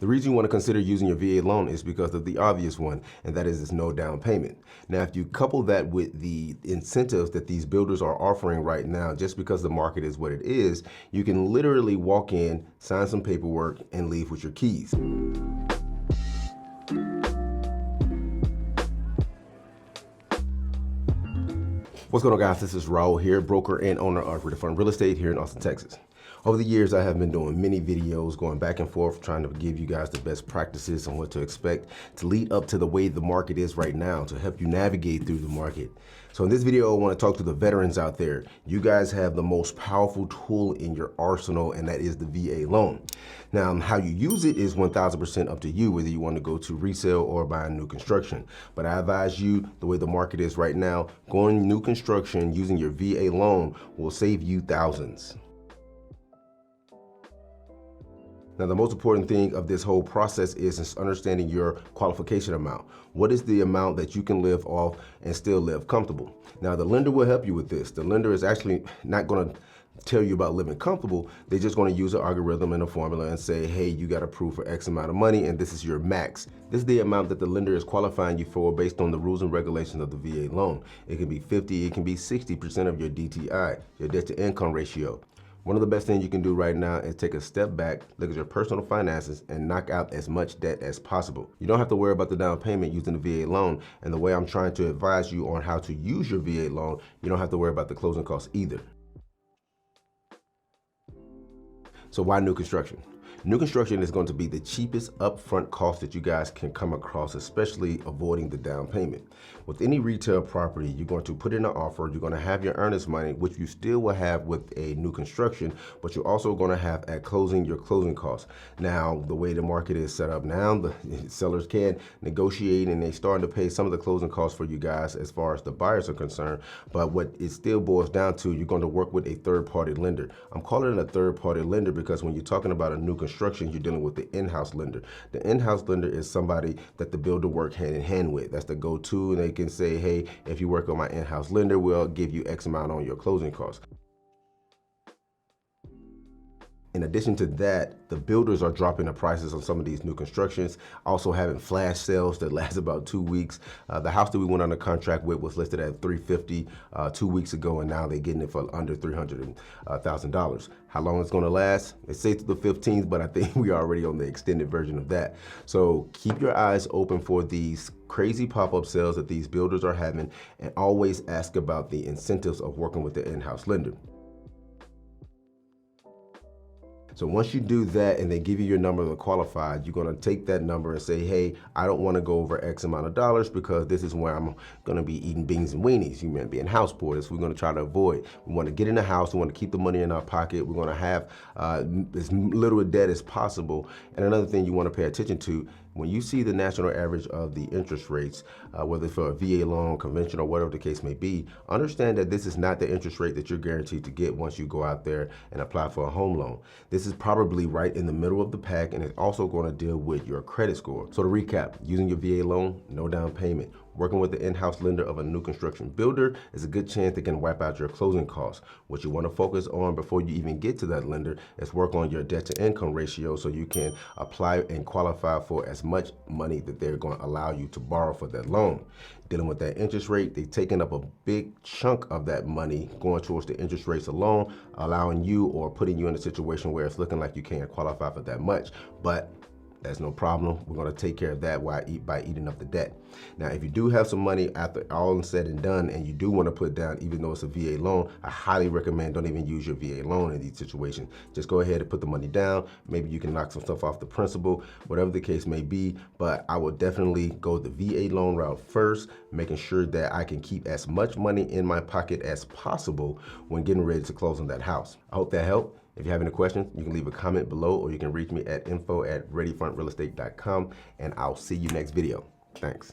The reason you want to consider using your VA loan is because of the obvious one, and that is it's no down payment. Now, if you couple that with the incentives that these builders are offering right now, just because the market is what it is, you can literally walk in, sign some paperwork, and leave with your keys. What's going on, guys? This is Raul here, broker and owner of Qualification Real Estate here in Austin, Texas. Over the years, I have been doing many videos going back and forth, trying to give you guys the best practices on what to expect to lead up to the way the market is right now, to help you navigate through the market. So in this video, I want to talk to the veterans out there. You guys have the most powerful tool in your arsenal, and that is the VA loan. Now, how you use it is 1000% up to you, whether you want to go to resale or buy new construction. But I advise you, the way the market is right now, going new construction using your VA loan will save you thousands. Now, the most important thing of this whole process is understanding your qualification amount. What is the amount that you can live off and still live comfortable? Now, the lender will help you with this. The lender is actually not going to tell you about living comfortable. They're just going to use an algorithm and a formula and say, hey, you got approved for X amount of money, and this is your max. This is the amount that the lender is qualifying you for based on the rules and regulations of the VA loan. It can be 50, it can be 60% of your DTI, your debt to income ratio. One of the best things you can do right now is take a step back, look at your personal finances, and knock out as much debt as possible. You don't have to worry about the down payment using the VA loan, and the way I'm trying to advise you on how to use your VA loan, you don't have to worry about the closing costs either. So why new construction? New construction is going to be the cheapest upfront cost that you guys can come across, especially avoiding the down payment. With any retail property, you're going to put in an offer, you're going to have your earnest money, which you still will have with a new construction, but you're also going to have at closing your closing costs. Now, the way the market is set up now, the sellers can negotiate and they're starting to pay some of the closing costs for you guys as far as the buyers are concerned. But what it still boils down to, you're going to work with a third-party lender. I'm calling it a third-party lender because when you're talking about a new construction, you're dealing with the in-house lender. The in-house lender is somebody that the builder work hand in hand with. That's the go-to, and they can say, hey, if you work on my in-house lender, we'll give you X amount on your closing costs. In addition to that, the builders are dropping the prices on some of these new constructions, also having flash sales that last about 2 weeks. The house that we went under contract with was listed at $350 2 weeks ago, and now they're getting it for under $300,000. How long it's gonna last? It's safe to the 15th, but I think we are already on the extended version of that. So keep your eyes open for these crazy pop-up sales that these builders are having, and always ask about the incentives of working with the in-house lender. So once you do that and they give you your number to qualify, you're gonna take that number and say, hey, I don't wanna go over X amount of dollars because this is where I'm gonna be eating beans and weenies. You might be in house poor. That's what we're gonna try to avoid. We wanna get in the house, we wanna keep the money in our pocket, we're gonna have as little debt as possible. And another thing you wanna pay attention to, when you see the national average of the interest rates, whether for a VA loan, conventional, whatever the case may be, understand that this is not the interest rate that you're guaranteed to get once you go out there and apply for a home loan. This is probably right in the middle of the pack, and it's also going to deal with your credit score. So to recap, using your VA loan, no down payment. Working with the in-house lender of a new construction builder is a good chance they can wipe out your closing costs. What you want to focus on before you even get to that lender is work on your debt to income ratio so you can apply and qualify for as much money that they're going to allow you to borrow for that loan. Dealing with that interest rate, they've taken up a big chunk of that money going towards the interest rates alone, allowing you or putting you in a situation where it's looking like you can't qualify for that much. But that's no problem. We're going to take care of that by eating up the debt. Now, if you do have some money after all is said and done, and you do want to put down, even though it's a VA loan, I highly recommend don't even use your VA loan in these situations. Just go ahead and put the money down. Maybe you can knock some stuff off the principal, whatever the case may be. But I would definitely go the VA loan route first, making sure that I can keep as much money in my pocket as possible when getting ready to close on that house. I hope that helped. If you have any questions, you can leave a comment below, or you can reach me at info@readyfrontrealestate.com, and I'll see you next video. Thanks.